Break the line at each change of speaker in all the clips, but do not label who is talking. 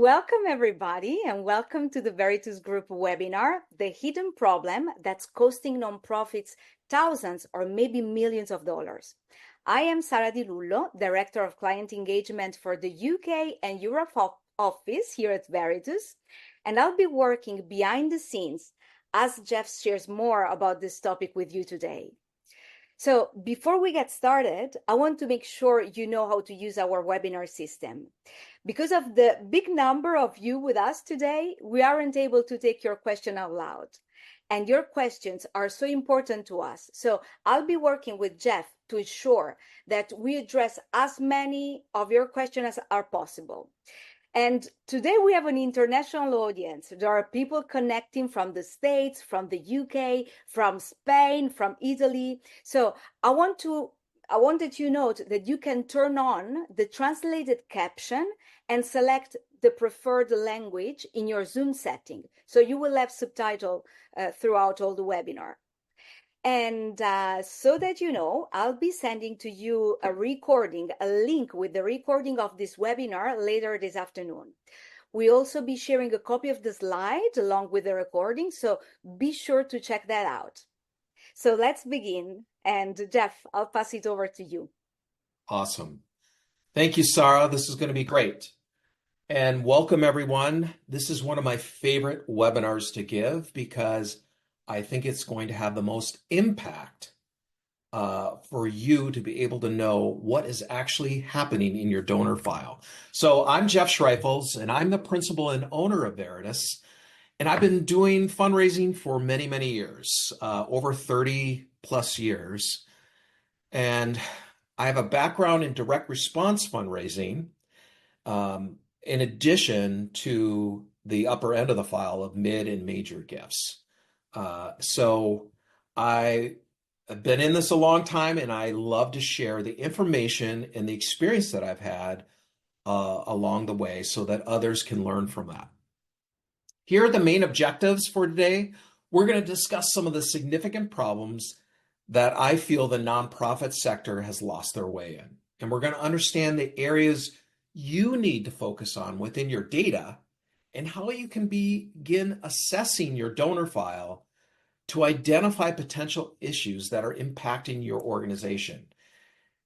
Welcome, everybody, and welcome to the Veritas Group webinar, The Hidden Problem That's Costing Nonprofits Thousands or maybe Millions of Dollars. I am Sara Di Lullo, Director of Client Engagement for the UK and Europe office here at Veritas, and I'll be working behind the scenes as Jeff shares more about this topic with you today. So before we get started, I want to make sure you know how to use our webinar system. Because of the big number of you with us today, we aren't able to take your question out loud. And your questions are so important to us. So I'll be working with Jeff to ensure that we address as many of your questions as are possible. And today we have an international audience. There are people connecting from the States, from the UK, from Spain, from Italy. So I wanted you to note that you can turn on the translated caption and select the preferred language in your Zoom setting. So you will have subtitle throughout all the webinar. And so that you know, I'll be sending to you a link with the recording of this webinar later this afternoon. We'll also be sharing a copy of the slide along with the recording, so be sure to check that out. So let's begin. And Jeff, I'll pass it over to you.
Awesome. Thank you, Sara. This is going to be great. And welcome, everyone. This is one of my favorite webinars to give because I think it's going to have the most impact for you to be able to know what is actually happening in your donor file. So I'm Jeff Schreifels, and I'm the principal and owner of Veritas. And I've been doing fundraising for many, many years, over 30 plus years. And I have a background in direct response fundraising, in addition to the upper end of the file of mid and major gifts. So I have been in this a long time, and I love to share the information and the experience that I've had along the way so that others can learn from that. Here are the main objectives for today. We're going to discuss some of the significant problems that I feel the nonprofit sector has lost their way in. And we're going to understand the areas you need to focus on within your data and how you can begin assessing your donor file to identify potential issues that are impacting your organization.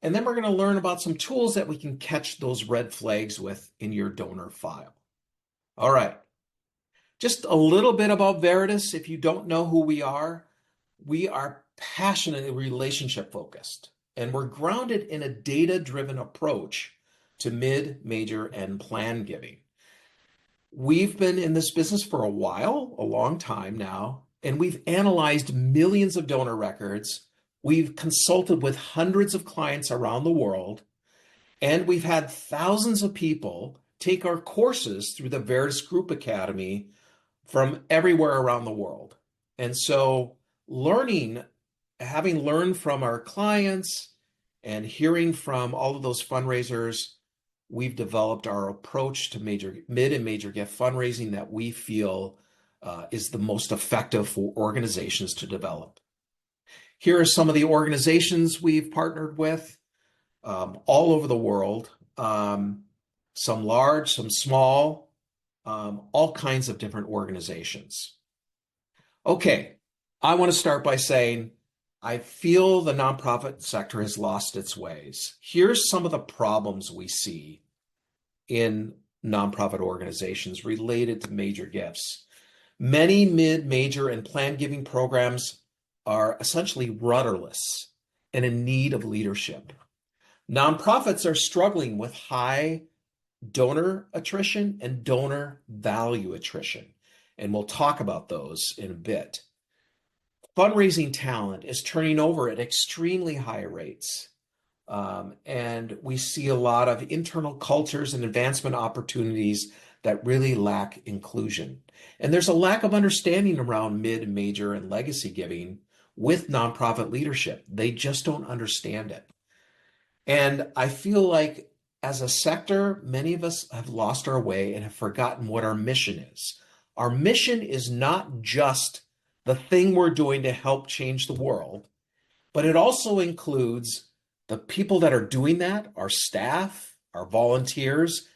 And then we're going to learn about some tools that we can catch those red flags with in your donor file. All right. Just a little bit about Veritas. If you don't know who we are passionately relationship focused, and we're grounded in a data-driven approach to mid, major, and planned giving. We've been in this business for a while, a long time now, and we've analyzed millions of donor records. We've consulted with hundreds of clients around the world, and we've had thousands of people take our courses through the Veritas Group Academy from everywhere around the world. And so having learned from our clients and hearing from all of those fundraisers, we've developed our approach to mid and major gift fundraising that we feel is the most effective for organizations to develop. Here are some of the organizations we've partnered with all over the world, some large, some small, all kinds of different organizations. Okay, I want to start by saying I feel the nonprofit sector has lost its ways. Here's some of the problems we see in nonprofit organizations related to major gifts. Many mid, major, and planned giving programs are essentially rudderless and in need of leadership. Nonprofits are struggling with high donor attrition and donor value attrition, and we'll talk about those in a bit. Fundraising talent is turning over at extremely high rates. And we see a lot of internal cultures and advancement opportunities that really lack inclusion. And there's a lack of understanding around mid, major, and legacy giving with nonprofit leadership. They just don't understand it. And I feel like as a sector, many of us have lost our way and have forgotten what our mission is. Our mission is not just the thing we're doing to help change the world, but it also includes the people that are doing that, our staff, our volunteers,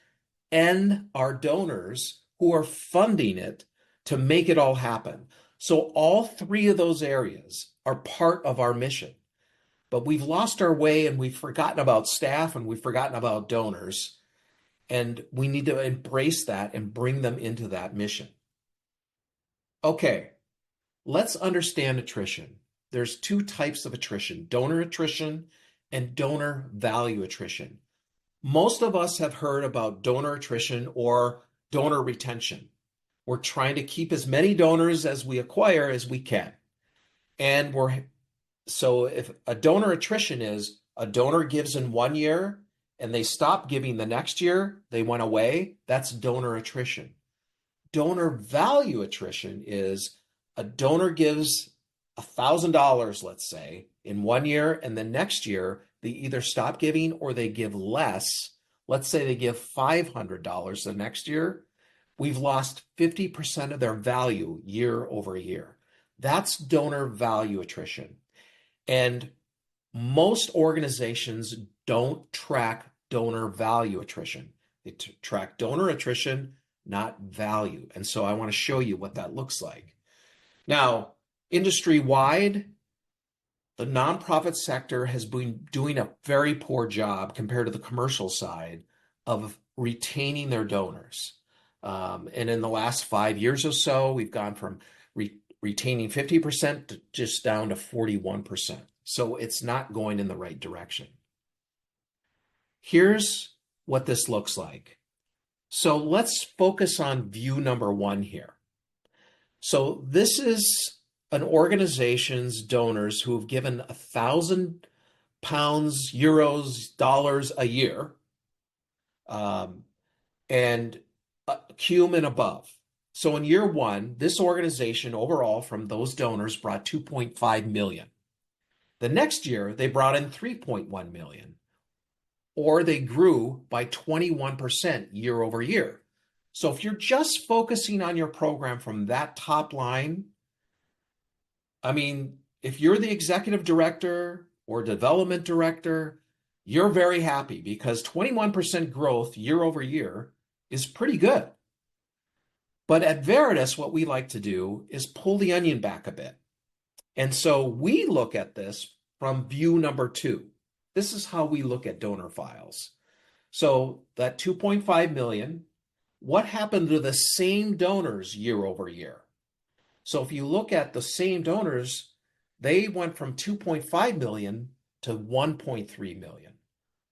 and our donors who are funding it to make it all happen. So all three of those areas are part of our mission. But we've lost our way and we've forgotten about staff and we've forgotten about donors. And we need to embrace that and bring them into that mission. Okay, let's understand attrition. There's two types of attrition, donor attrition and donor value attrition. Most of us have heard about donor attrition or donor retention. We're trying to keep as many donors as we acquire as we can. And so if a donor attrition is a donor gives in 1 year and they stop giving the next year, they went away, that's donor attrition. Donor value attrition is a donor gives $1,000, let's say, in 1 year, and the next year they either stop giving or they give less. Let's say they give $500 the next year. We've lost 50% of their value year over year. That's donor value attrition. And most organizations don't track donor value attrition. They track donor attrition, not value. And so I want to show you what that looks like. Now, industry-wide, the nonprofit sector has been doing a very poor job compared to the commercial side of retaining their donors. And in the last 5 years or so, we've gone from retaining 50% to just down to 41%. So it's not going in the right direction. Here's what this looks like. So let's focus on view number 1 here. So this is an organization's donors who have given £1,000, euros, dollars a year, and cum and above. So in year 1, this organization overall from those donors brought 2.5 million. The next year, they brought in 3.1 million, or they grew by 21% year over year. So if you're just focusing on your program from that top line, I mean, if you're the executive director or development director, you're very happy because 21% growth year over year is pretty good. But at Veritas, what we like to do is pull the onion back a bit. And so we look at this from view number 2. This is how we look at donor files. So that 2.5 million, what happened to the same donors year over year? So if you look at the same donors, they went from 2.5 million to 1.3 million,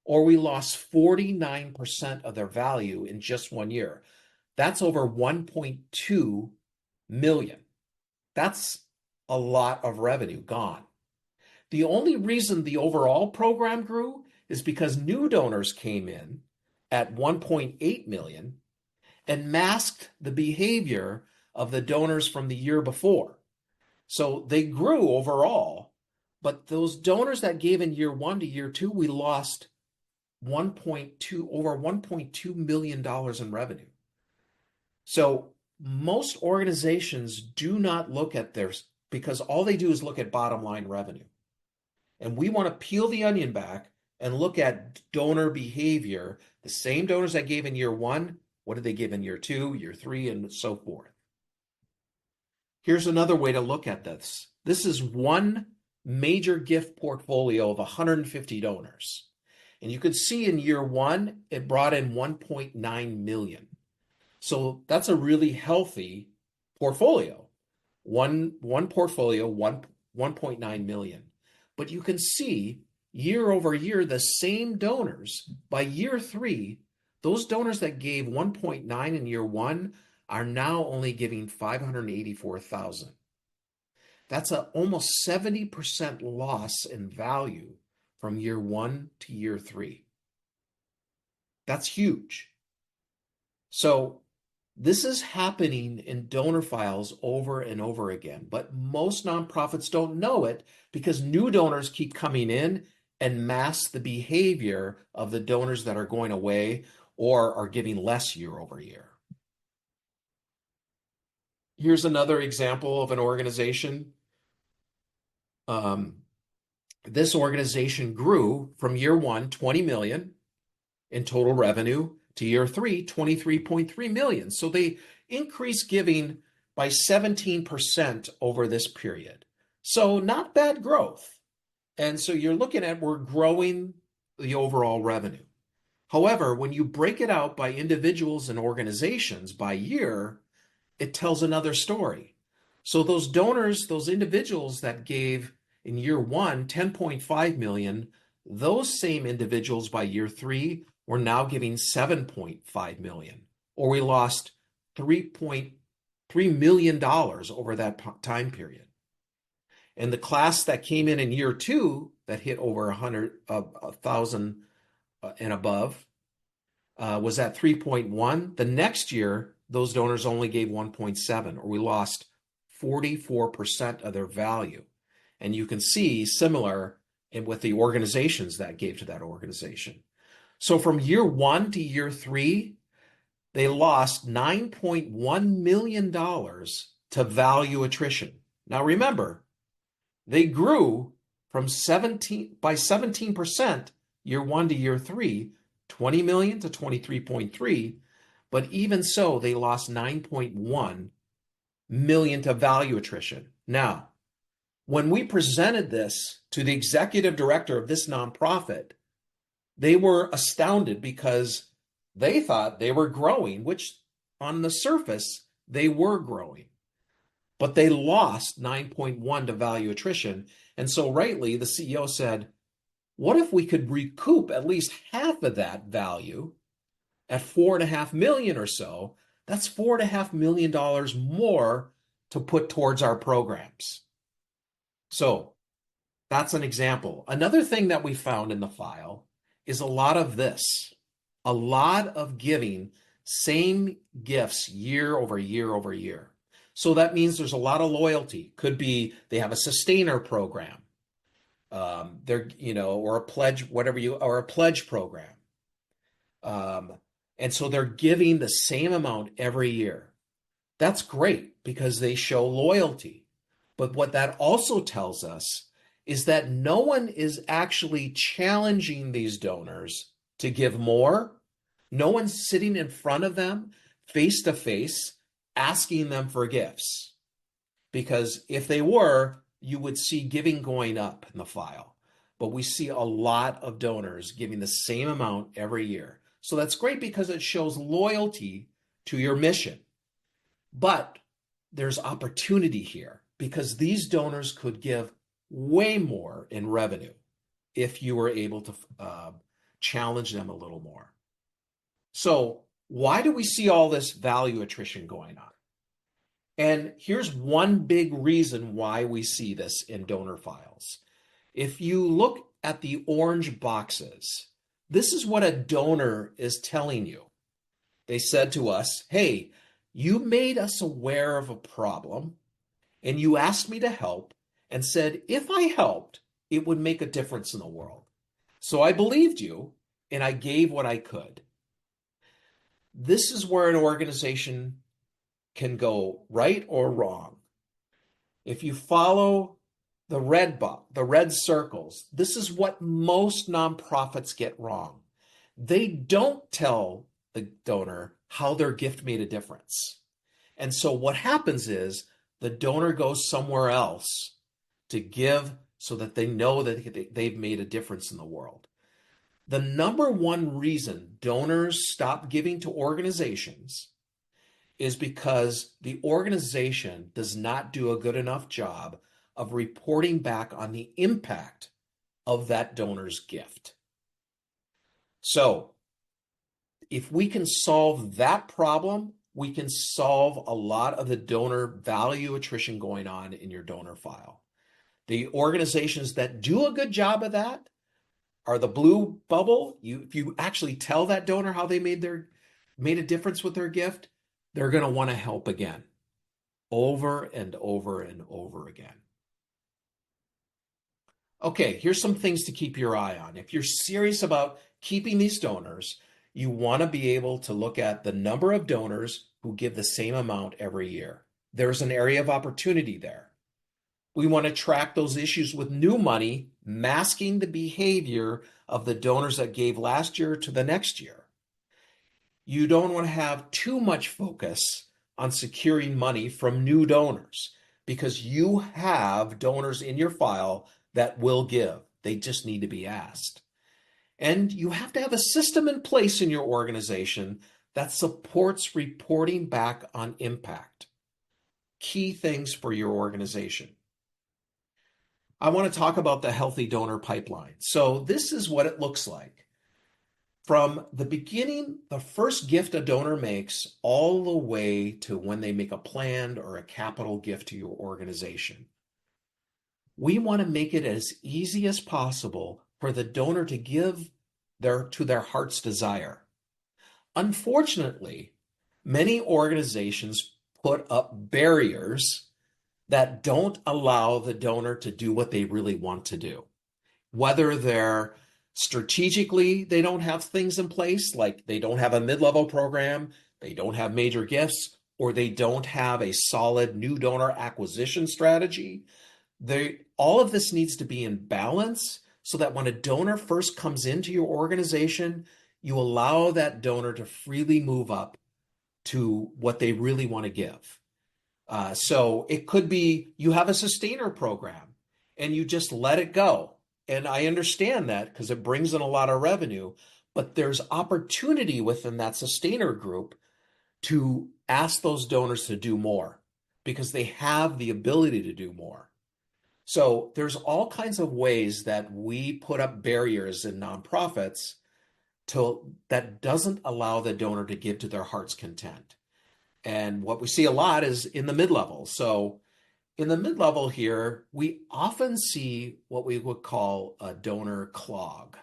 or we lost 49% of their value in just 1 year. That's over 1.2 million. That's a lot of revenue gone. The only reason the overall program grew is because new donors came in at 1.8 million and masked the behavior of the donors from the year before. So they grew overall, but those donors that gave in year 1 to year 2, we lost over $1.2 million in revenue. So most organizations do not look at theirs because all they do is look at bottom line revenue. And we want to peel the onion back and look at donor behavior. The same donors that gave in year 1, what did they give in year 2, year 3, and so forth. Here's another way to look at this. This is one major gift portfolio of 150 donors. And you can see in year 1, it brought in 1.9 million. So that's a really healthy portfolio. One portfolio, 1.9 million. But you can see year over year, the same donors, by year 3, those donors that gave 1.9 in year 1 are now only giving 584,000. That's a almost 70% loss in value from year 1 to year 3. That's huge. So this is happening in donor files over and over again, but most nonprofits don't know it because new donors keep coming in and mask the behavior of the donors that are going away or are giving less year over year. Here's another example of an organization. This organization grew from year 1, 20 million in total revenue to year three, 23.3 million. So they increased giving by 17% over this period. So not bad growth. And so you're looking at, we're growing the overall revenue. However, when you break it out by individuals and organizations by year, it tells another story. So those donors, those individuals that gave in year one 10.5 million, those same individuals by year three were now giving 7.5 million, or we lost $3.3 million over that time period. And the class that came in year two that hit over 100,000 and above was at 3.1. The next year, those donors only gave 1.7, or we lost 44% of their value. And you can see similar with the organizations that gave to that organization. So from year one to year three, they lost $9.1 million to value attrition. Now remember, they grew by 17% year one to year three, 20 million to 23.3, but even so, they lost 9.1 million to value attrition. Now, when we presented this to the executive director of this nonprofit, they were astounded because they thought they were growing, which on the surface, they were growing. But they lost 9.1 to value attrition. And so rightly, the CEO said, what if we could recoup at least half of that value at 4.5 million or so? That's $4.5 million more to put towards our programs. So that's an example. Another thing that we found in the file is a lot of this, a lot of giving same gifts year over year over year. So that means there's a lot of loyalty. Could be they have a sustainer program, or a pledge, or a pledge program. And so they're giving the same amount every year. That's great because they show loyalty. But what that also tells us is that no one is actually challenging these donors to give more. No one's sitting in front of them face to face asking them for gifts. Because if they were, you would see giving going up in the file. But we see a lot of donors giving the same amount every year. So that's great because it shows loyalty to your mission. But there's opportunity here because these donors could give way more in revenue if you were able to challenge them a little more. So why do we see all this value attrition going on? And here's one big reason why we see this in donor files. If you look at the orange boxes, this is what a donor is telling you. They said to us, hey, you made us aware of a problem and you asked me to help and said, if I helped, it would make a difference in the world. So I believed you and I gave what I could. This is where an organization can go right or wrong. If you follow the red circles, this is what most nonprofits get wrong. They don't tell the donor how their gift made a difference. And so what happens is the donor goes somewhere else to give so that they know that they've made a difference in the world. The number one reason donors stop giving to organizations is because the organization does not do a good enough job of reporting back on the impact of that donor's gift. So if we can solve that problem, we can solve a lot of the donor value attrition going on in your donor file. The organizations that do a good job of that are the blue bubble. If you actually tell that donor how they made a difference with their gift, they're going to want to help again, over and over and over again. Okay, here's some things to keep your eye on. If you're serious about keeping these donors, you want to be able to look at the number of donors who give the same amount every year. There's an area of opportunity there. We want to track those issues with new money, masking the behavior of the donors that gave last year to the next year. You don't want to have too much focus on securing money from new donors because you have donors in your file that will give. They just need to be asked. And you have to have a system in place in your organization that supports reporting back on impact. Key things for your organization. I want to talk about the healthy donor pipeline. So this is what it looks like. From the beginning, the first gift a donor makes, all the way to when they make a planned or a capital gift to your organization. We want to make it as easy as possible for the donor to give to their heart's desire. Unfortunately, many organizations put up barriers that don't allow the donor to do what they really want to do. Whether they're strategically, they don't have things in place, like they don't have a mid-level program, they don't have major gifts, or they don't have a solid new donor acquisition strategy. All of this needs to be in balance so that when a donor first comes into your organization, you allow that donor to freely move up to what they really want to give. So it could be you have a sustainer program and you just let it go. And I understand that because it brings in a lot of revenue, but there's opportunity within that sustainer group to ask those donors to do more because they have the ability to do more. So there's all kinds of ways that we put up barriers in nonprofits that doesn't allow the donor to give to their heart's content. And what we see a lot is in the mid-level. So in the mid-level here, we often see what we would call a donor clog.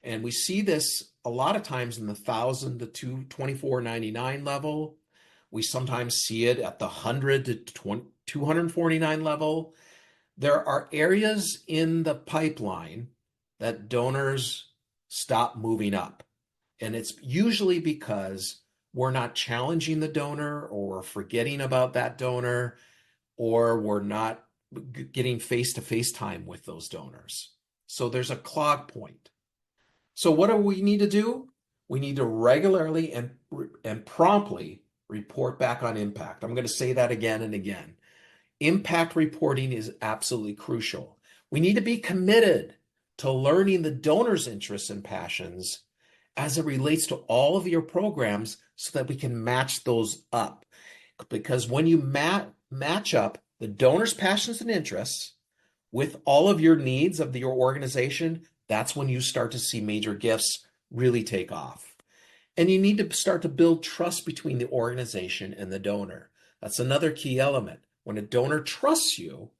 And we see this a lot of times in the $1,000 to $24.99 level. We sometimes see it at the $100 to $249 level. There are areas in the pipeline that donors stop moving up. And it's usually because we're not challenging the donor, or we're forgetting about that donor, or we're not getting face-to-face time with those donors. So there's a clog point. So what do we need to do? We need to regularly and promptly report back on impact. I'm going to say that again and again. Impact reporting is absolutely crucial. We need to be committed to learning the donor's interests and passions as it relates to all of your programs so that we can match those up. Because when you match up the donor's passions and interests with all of your needs of your organization, that's when you start to see major gifts really take off. And you need to start to build trust between the organization and the donor. That's another key element. When a donor trusts you,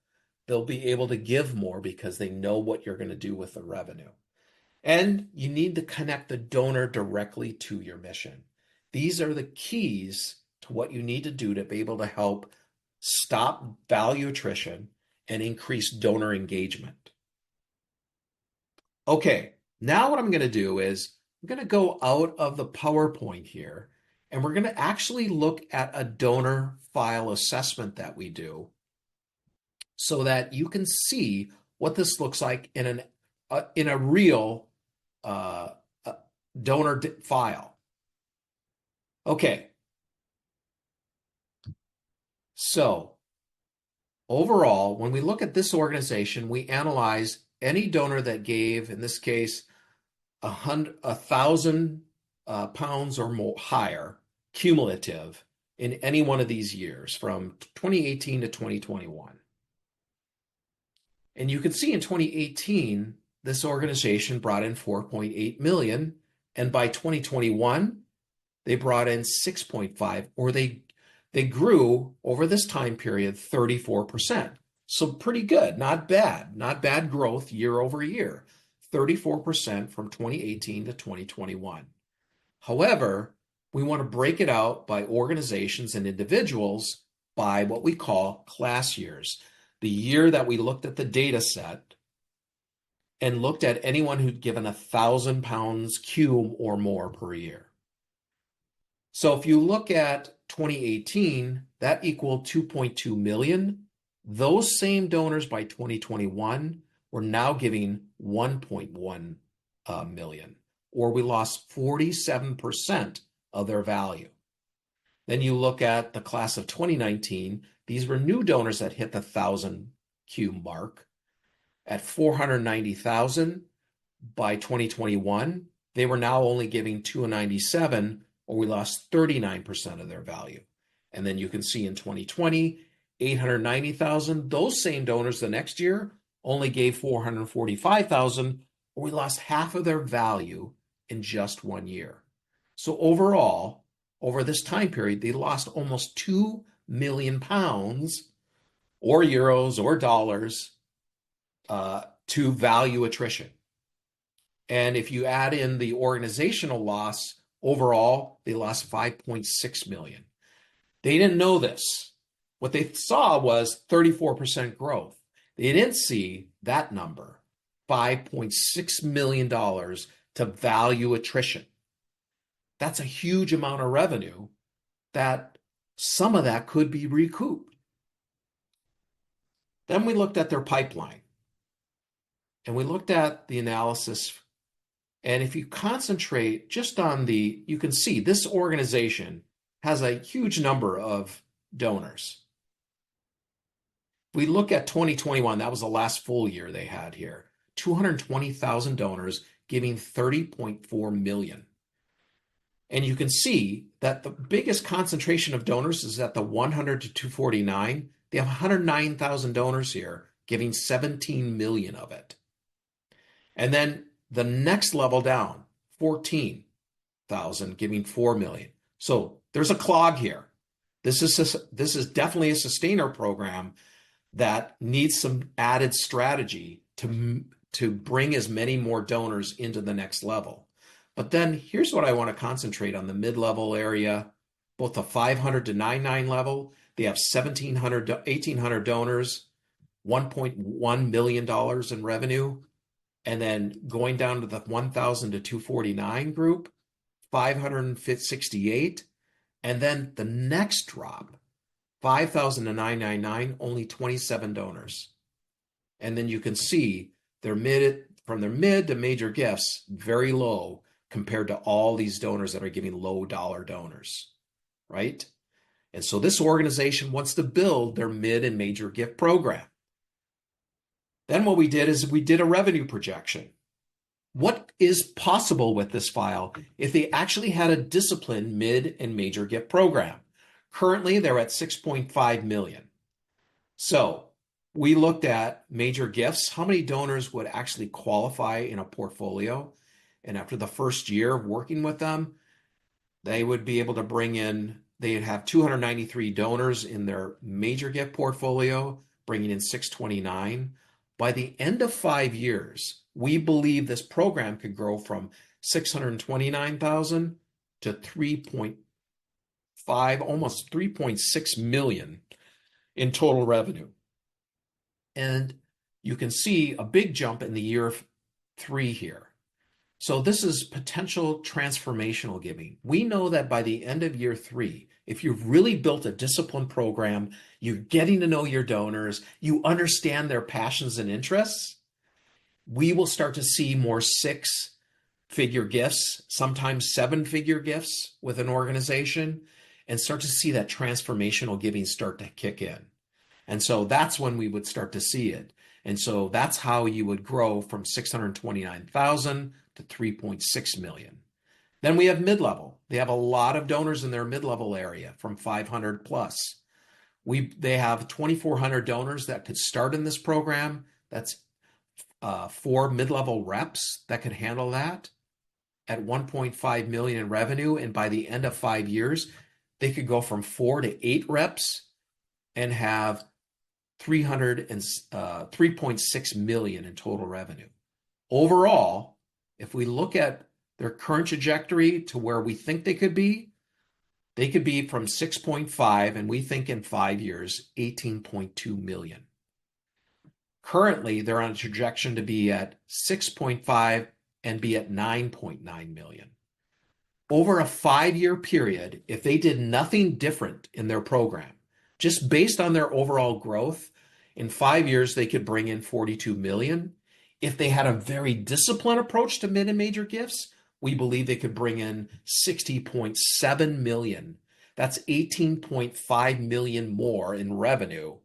they'll be able to give more because they know what you're going to do with the revenue. And you need to connect the donor directly to your mission. These are the keys to what you need to do to be able to help stop value attrition and increase donor engagement. Okay, now what I'm going to do is I'm going to go out of the PowerPoint here, and we're going to actually look at a donor file assessment that we do so that you can see what this looks like in a real donor file. Okay. So overall, when we look at this organization, we analyze any donor that gave, in this case, 1,000 pounds or more higher cumulative in any one of these years from 2018 to 2021. And you can see in 2018, this organization brought in 4.8 million. And by 2021, they brought in 6.5, or they grew over this time period 34%. So pretty good, not bad growth year over year, 34% from 2018 to 2021. However, we want to break it out by organizations and individuals by what we call class years. The year that we looked at the data set and looked at anyone who'd given 1,000 pounds cum or more per year. So if you look at 2018, that equaled 2.2 million. Those same donors by 2021 were now giving 1.1 million, or we lost 47% of their value. Then you look at the class of 2019. These were new donors that hit the 1,000 Q mark at 490,000 by 2021. They were now only giving 297, or we lost 39% of their value. And then you can see in 2020, 890,000. Those same donors the next year only gave 445,000, or we lost half of their value in just 1 year. So overall, over this time period, they lost almost 2 million pounds or euros or dollars to value attrition. And if you add in the organizational loss, overall, they lost 5.6 million. They didn't know this. What they saw was 34% growth. They didn't see that number, $5.6 million to value attrition. That's a huge amount of revenue that some of that could be recouped. Then we looked at their pipeline and we looked at the analysis. And if you concentrate just on you can see this organization has a huge number of donors. We look at 2021, that was the last full year they had here, 220,000 donors giving 30.4 million. And you can see that the biggest concentration of donors is at the 100 to 249. They have 109,000 donors here, giving 17 million of it. And then the next level down, 14,000, giving 4 million. So there's a clog here. This is definitely a sustainer program that needs some added strategy to bring as many more donors into the next level. But then here's what I want to concentrate on: the mid-level area, both the 500 to 99 level. They have 1,800 donors, $1.1 million in revenue. And then going down to the 1,000 to 249 group, 568. And then the next drop, 5,000 to 999, only 27 donors. And then you can see from their mid to major gifts, very low compared to all these donors that are giving low dollar donors, right? And so this organization wants to build their mid and major gift program. Then what we did is we did a revenue projection. What is possible with this file if they actually had a disciplined mid and major gift program? Currently, they're at 6.5 million. So we looked at major gifts, how many donors would actually qualify in a portfolio. And after the first year of working with them, they would be able to bring in, they'd have 293 donors in their major gift portfolio, bringing in 629. By the end of 5 years, we believe this program could grow from 629,000 to 3.5, almost 3.6 million in total revenue. And you can see a big jump in the year 3 here. So this is potential transformational giving. We know that by the end of year 3, if you've really built a disciplined program, you're getting to know your donors, you understand their passions and interests, we will start to see more 6-figure gifts, sometimes 7-figure gifts with an organization, and start to see that transformational giving start to kick in. And so that's when we would start to see it. And so that's how you would grow from 629,000 to 3.6 million. Then we have mid-level. They have a lot of donors in their mid-level area from 500 plus. They have 2,400 donors that could start in this program. That's 4 mid-level reps that could handle that at 1.5 million in revenue. And by the end of 5 years, they could go from 4 to 8 reps and have 3.6 million in total revenue. Overall, if we look at their current trajectory to where we think they could be from 6.5, and we think in 5 years, 18.2 million. Currently, they're on a trajectory to be at 6.5 and be at 9.9 million. Over a 5-year period, if they did nothing different in their program, just based on their overall growth, in 5 years, they could bring in 42 million. If they had a very disciplined approach to mid and major gifts, we believe they could bring in 60.7 million. That's 18.5 million more in revenue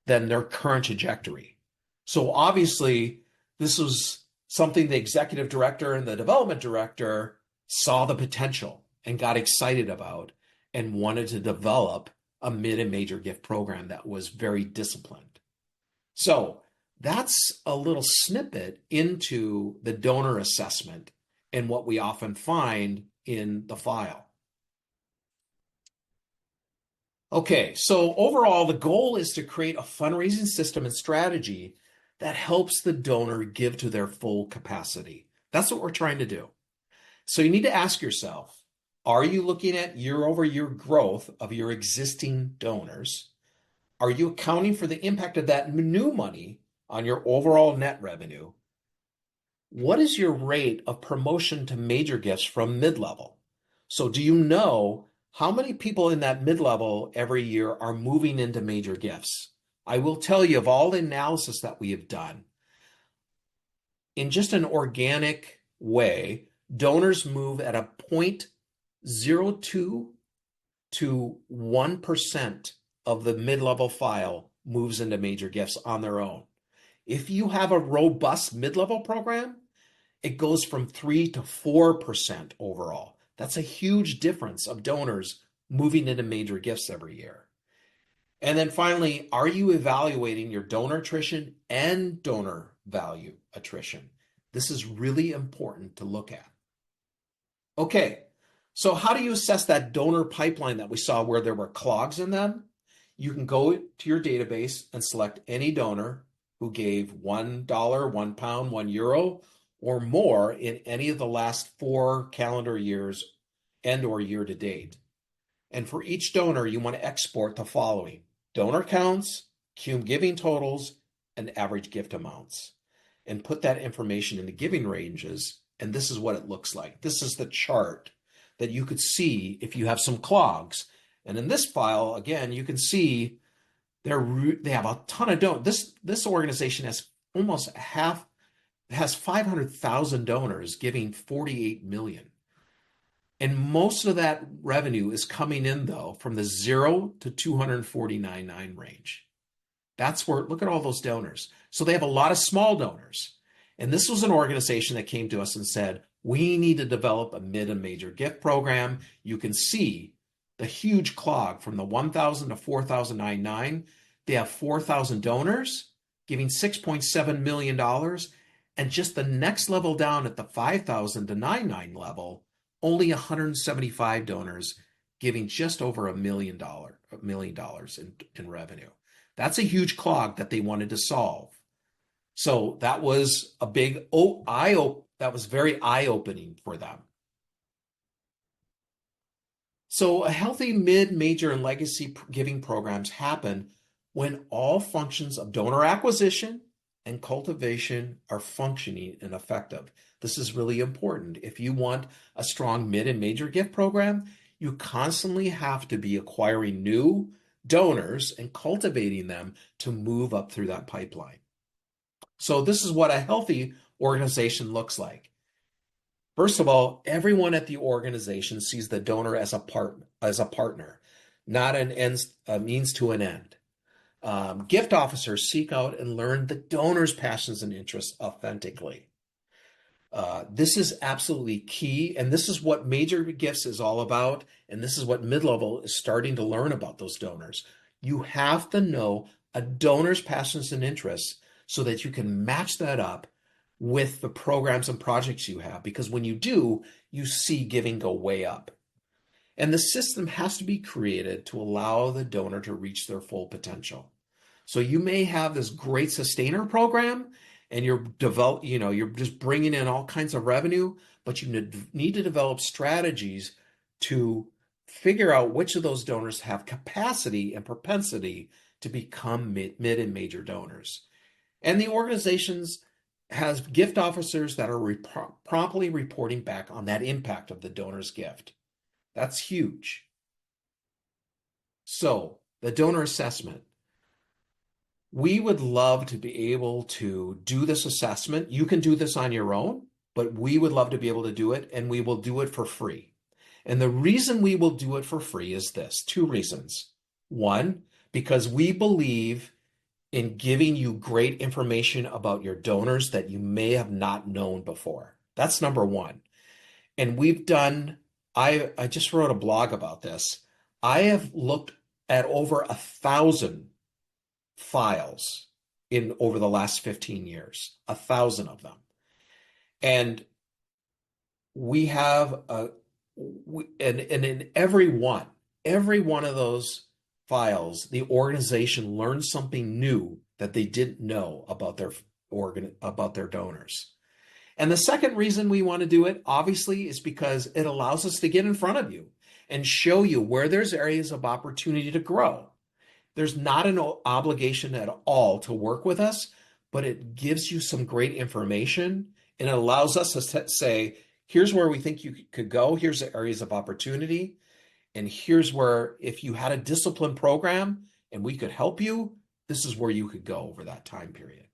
than their current trajectory. So obviously, this was something the executive director and the development director saw the potential and got excited about and wanted to develop a mid and major gift program that was very disciplined. So that's a little snippet into the donor assessment and what we often find in the file. Okay, so overall, the goal is to create a fundraising system and strategy that helps the donor give to their full capacity. That's what we're trying to do. So you need to ask yourself, are you looking at year-over-year growth of your existing donors? Are you accounting for the impact of that new money on your overall net revenue? What is your rate of promotion to major gifts from mid-level? So do you know how many people in that mid-level every year are moving into major gifts? I will tell you, of all the analysis that we have done, in just an organic way, donors move at a 0.02 to 1% of the mid-level file moves into major gifts on their own. If you have a robust mid-level program, it goes from 3 to 4% overall. That's a huge difference of donors moving into major gifts every year. And then finally, are you evaluating your donor attrition and donor value attrition? This is really important to look at. Okay, so how do you assess that donor pipeline that we saw where there were clogs in them? You can go to your database and select any donor who gave $1, £1, €1, or more in any of the last 4 calendar years and or year to date. And for each donor, you want to export the following: donor counts, cum giving totals, and average gift amounts, and put that information into giving ranges. And this is what it looks like. This is the chart that you could see if you have some clogs. And in this file, again, you can see they have a ton of donors. This organization has almost has 500,000 donors giving 48 million. And most of that revenue is coming in, though, from the 0 to 249.9 range. That's where, look at all those donors. So they have a lot of small donors. And this was an organization that came to us and said, we need to develop a mid and major gift program. You can see the huge clog from the 1,000 to 4,099. They have 4,000 donors giving $6.7 million. And just the next level down at the 5,000 to 99 level, only 175 donors giving just over $1 million in revenue. That's a huge clog that they wanted to solve. So that was a big that was very eye-opening for them. So a healthy mid, major, and legacy giving programs happen when all functions of donor acquisition and cultivation are functioning and effective. This is really important. If you want a strong mid and major gift program, you constantly have to be acquiring new donors and cultivating them to move up through that pipeline. So this is what a healthy organization looks like. First of all, everyone at the organization sees the donor as a partner, not a means to an end. Gift officers seek out and learn the donor's passions and interests authentically. This is absolutely key, and this is what major gifts is all about, and this is what mid-level is starting to learn about those donors. You have to know a donor's passions and interests so that you can match that up with the programs and projects you have, because when you do, you see giving go way up. And the system has to be created to allow the donor to reach their full potential. So you may have this great sustainer program and you're just bringing in all kinds of revenue, but you need to develop strategies to figure out which of those donors have capacity and propensity to become mid and major donors. And the organizations has gift officers that are promptly reporting back on that impact of the donor's gift. That's huge. So the donor assessment. We would love to be able to do this assessment. You can do this on your own. but we would love to be able to do it, and we will do it for free. And the reason we will do it for free is this, two reasons. One, because we believe in giving you great information about your donors that you may have not known before. That's number one. And I just wrote a blog about this. I have looked at over 1,000 files in over the last 15 years, 1,000 of them. And we have and in every one of those files, the organization learned something new that they didn't know about their donors. And the second reason we want to do it, obviously, is because it allows us to get in front of you and show you where there's areas of opportunity to grow. There's not an obligation at all to work with us, but it gives you some great information, and it allows us to say, here's where we think you could go, here's the areas of opportunity, and here's where, if you had a disciplined program and we could help you, this is where you could go over that time period.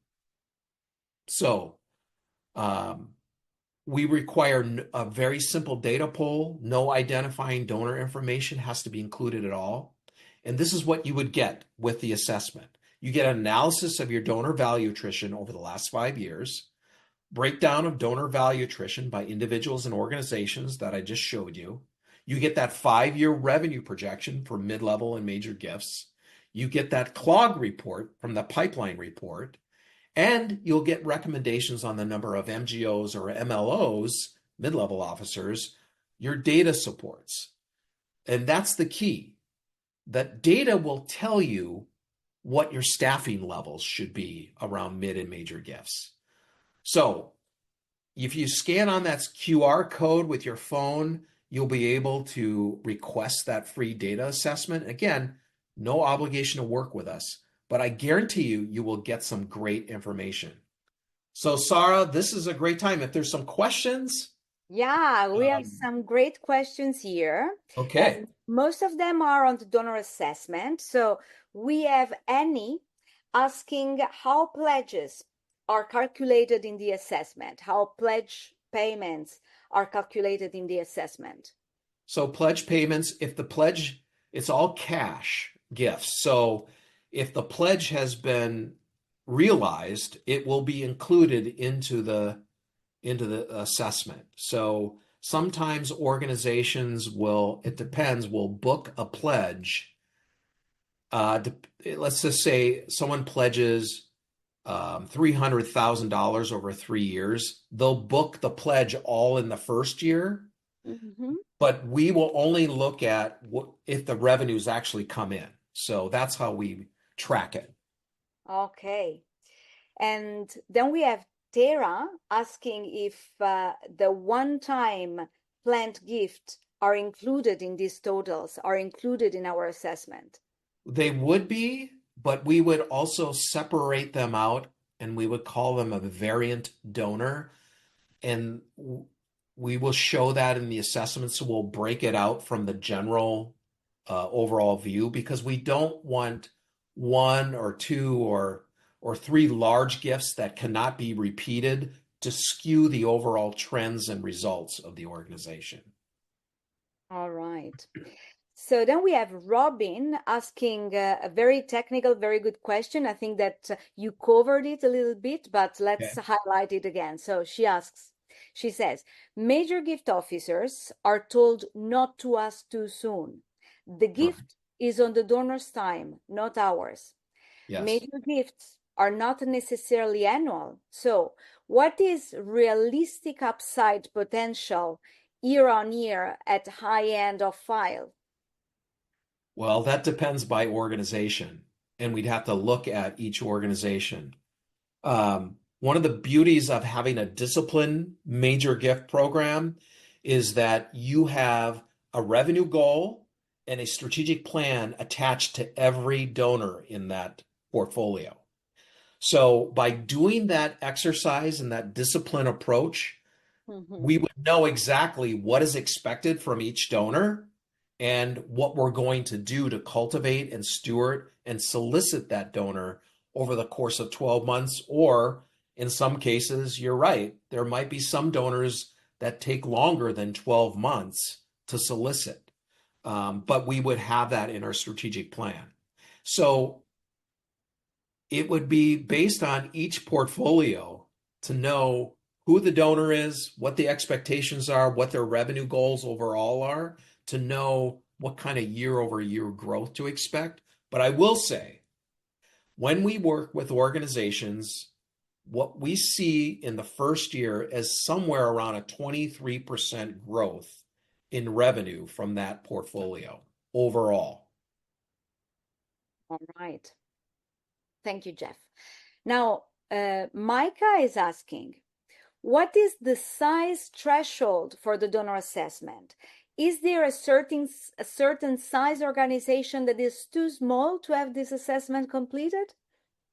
So we require a very simple data pull. No identifying donor information has to be included at all. And this is what you would get with the assessment. You get an analysis of your donor value attrition over the last 5 years, breakdown of donor value attrition by individuals and organizations that I just showed you. You get that 5-year revenue projection for mid-level and major gifts. You get that CLOG report from the pipeline report. And you'll get recommendations on the number of MGOs or MLOs, mid-level officers, your data supports. And that's the key. That data will tell you what your staffing levels should be around mid and major gifts. So if you scan on that QR code with your phone, you'll be able to request that free data assessment. Again, no obligation to work with us, but I guarantee you will get some great information. So Sarah, this is a great time. If there's some questions.
Yeah, we have some great questions here.
Okay.
And most of them are on the donor assessment. So we have Annie asking how pledges are calculated in the assessment, how pledge payments are calculated in the assessment.
So pledge payments, if the pledge, it's all cash gifts. So if the pledge has been realized, it will be included into the assessment. So sometimes organizations will, it depends, will book a pledge. Let's just say someone pledges $300,000 over 3 years. They'll book the pledge all in the first year, but we will only look at if the revenues actually come in. So that's how we track it.
Okay. And then we have Tara asking if the one-time planned gift are included in these totals, are included in our assessment.
They would be, but we would also separate them out and we would call them a variant donor. And we will show that in the assessment. So we'll break it out from the general overall view, because we don't want 1 or 2 or 3 large gifts that cannot be repeated to skew the overall trends and results of the organization.
All right. So then we have Robin asking a very technical, very good question. I think that you covered it a little bit, but let's highlight it again. So she says, major gift officers are told not to ask too soon. The gift is on the donor's time, not ours.
Yes.
Major gifts are not necessarily annual. So what is realistic upside potential year on year at high end of file?
Well, that depends by organization, and we'd have to look at each organization. One of the beauties of having a disciplined major gift program is that you have a revenue goal and a strategic plan attached to every donor in that portfolio. So by doing that exercise and that discipline approach, we would know exactly what is expected from each donor and what we're going to do to cultivate and steward and solicit that donor over the course of 12 months or In some cases, you're right. There might be some donors that take longer than 12 months to solicit, but we would have that in our strategic plan. So it would be based on each portfolio to know who the donor is, what the expectations are, what their revenue goals overall are, to know what kind of year-over-year growth to expect. But I will say, when we work with organizations, what we see in the first year is somewhere around a 23% growth in revenue from that portfolio overall.
All right. Thank you, Jeff. Now, Micah is asking, what is the size threshold for the donor assessment? Is there a certain size organization that is too small to have this assessment completed?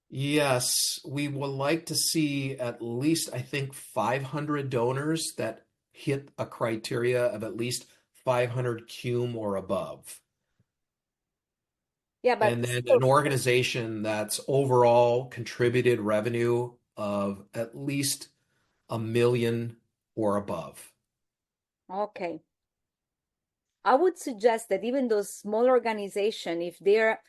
Yes, we would like to see at least, I think, 500 donors that hit a criteria of at least 500 cum or above.
Yeah, but
And then
still,
an organization that's overall contributed revenue of at least $1 million or above.
okay. I would suggest that even those small organizations, if they're,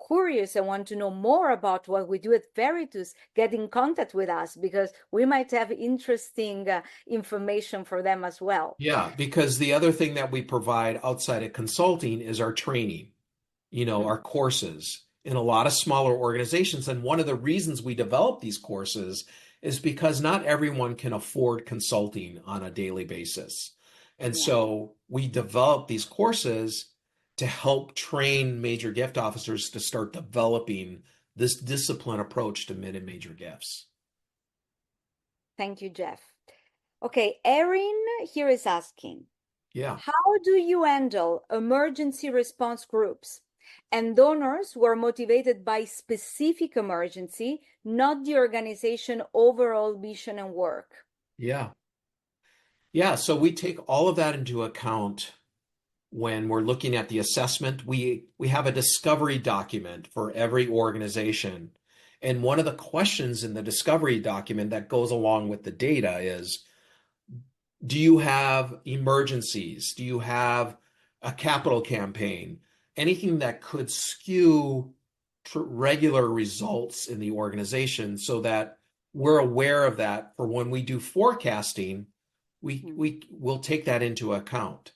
curious and want to know more about what we do at Veritus, get in contact with us because we might have interesting information for them as well.
Yeah, because the other thing that we provide outside of consulting is our training, our courses in a lot of smaller organizations. And one of the reasons we develop these courses is because not everyone can afford consulting on a daily basis. And
Yeah.
so we develop these courses to help train major gift officers to start developing this discipline approach to mid and major gifts.
Thank you, Jeff. Okay, Erin here is asking,
Yeah.
how do you handle emergency response groups and donors who are motivated by specific emergency, not the organization overall mission and work?
Yeah. Yeah. So we take all of that into account when we're looking at the assessment. We have a discovery document for every organization. And one of the questions in the discovery document that goes along with the data is, do you have emergencies? Do you have a capital campaign? Anything that could skew regular results in the organization, so that we're aware of that for when we do forecasting, we will take that into account.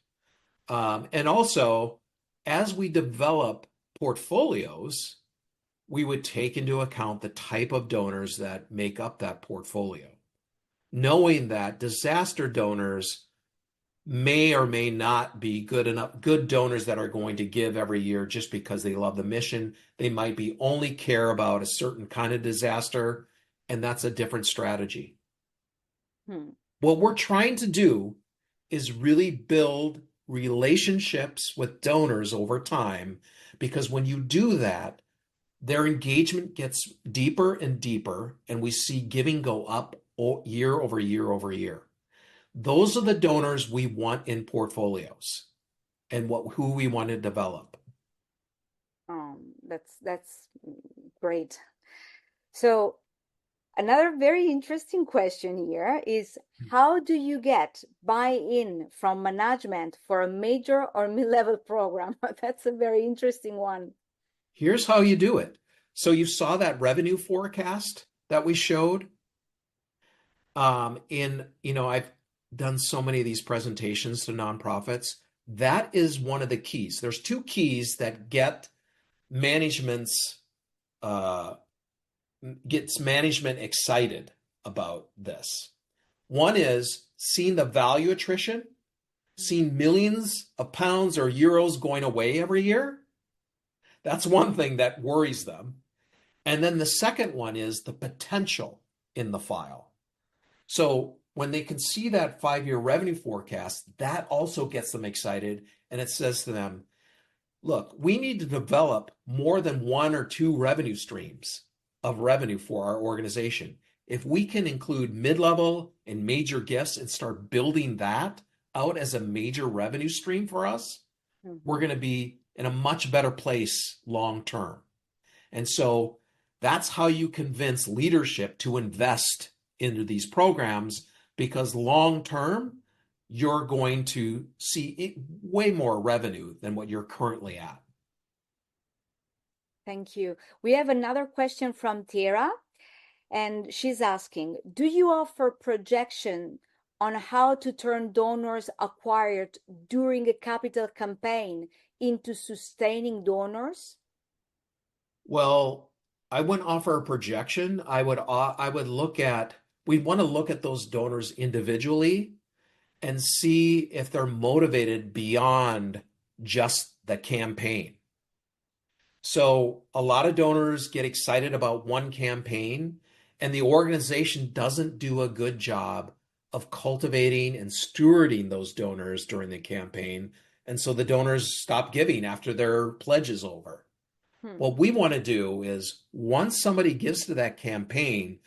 And also, as we develop portfolios, we would take into account the type of donors that make up that portfolio, knowing that disaster donors may or may not be good donors that are going to give every year just because they love the mission. They might be only care about a certain kind of disaster, and that's a different strategy. What we're trying to do is really build relationships with donors over time, because when you do that, their engagement gets deeper and deeper, and we see giving go up year over year over year. Those are the donors we want in portfolios and who we want to develop.
That's great. So another very interesting question here is, how do you get buy-in from management for a major or mid-level program? That's a very interesting one.
Here's how you do it. So you saw that revenue forecast that we showed. I've done so many of these presentations to nonprofits. That is one of the keys. There's two keys that gets management excited about this. One is seeing the value attrition, seeing millions of pounds or euros going away every year. That's one thing that worries them. And then the second one is the potential in the file. So when they can see that 5-year revenue forecast, that also gets them excited. And it says to them, look, we need to develop more than 1 or 2 revenue streams of revenue for our organization. If we can include mid-level and major gifts and start building that out as a major revenue stream for us, we're going to be in a much better place long term. And so that's how you convince leadership to invest into these programs because long term, you're going to see way more revenue than what you're currently at.
Thank you. We have another question from Tara, and she's asking, do you offer projection on how to turn donors acquired during a capital campaign into sustaining donors?
Well, I wouldn't offer a projection. I would look at we want to look at those donors individually and see if they're motivated beyond just the campaign. So a lot of donors get excited about one campaign, and the organization doesn't do a good job of cultivating and stewarding those donors during the campaign. And so the donors stop giving after their pledge is over. What we want to do is once somebody gives to that campaign,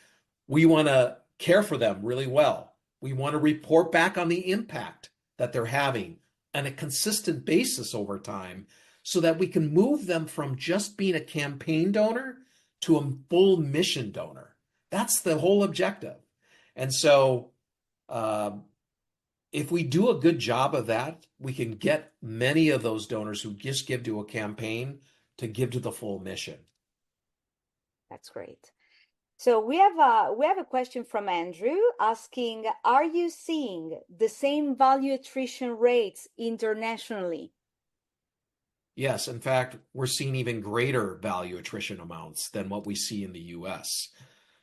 we want to care for them really well. We want to report back on the impact that they're having on a consistent basis over time so that we can move them from just being a campaign donor to a full mission donor. That's the whole objective. And so if we do a good job of that, we can get many of those donors who just give to a campaign to give to the full mission.
That's great. So we have a question from Andrew asking, are you seeing the same value attrition rates internationally?
Yes, in fact, we're seeing even greater value attrition amounts than what we see in the US.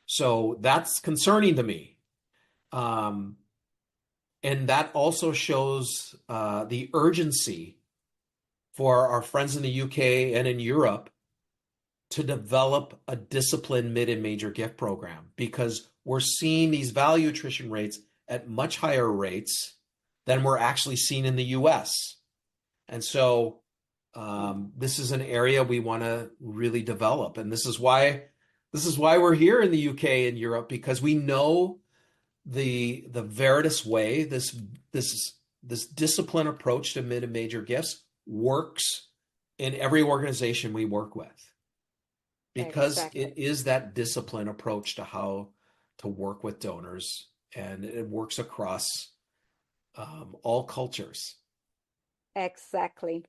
So that's concerning to me. And that also shows the urgency for our friends in the UK and in Europe to develop a disciplined mid and major gift program because we're seeing these value attrition rates at much higher rates than we're actually seeing in the US. And so this is an area we want to really develop. And this is why we're here in the UK and Europe, because we know the Veritas way, this disciplined approach to mid and major gifts works in every organization we work with. Because it is that disciplined approach to how to work with donors, and it works across all cultures.
Exactly.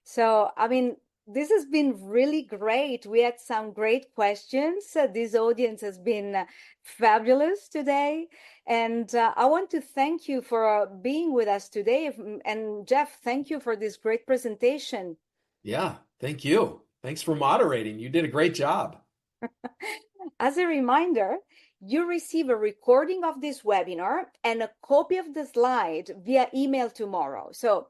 So, I mean, this has been really great. We had some great questions. This audience has been fabulous today. And I want to thank you for being with us today. And Jeff, thank you for this great presentation.
Yeah, thank you. Thanks for moderating. You did a great job.
As a reminder, you receive a recording of this webinar and a copy of the slide via email tomorrow. So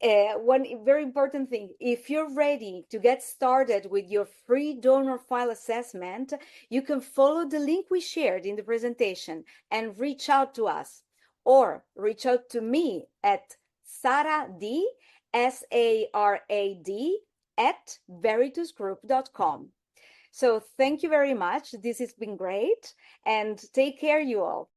one very important thing, if you're ready to get started with your free donor file assessment, you can follow the link we shared in the presentation and reach out to us, or reach out to me at sarad, SARAD, at veritusgroup.com. So thank you very much. This has been great, and take care, you all.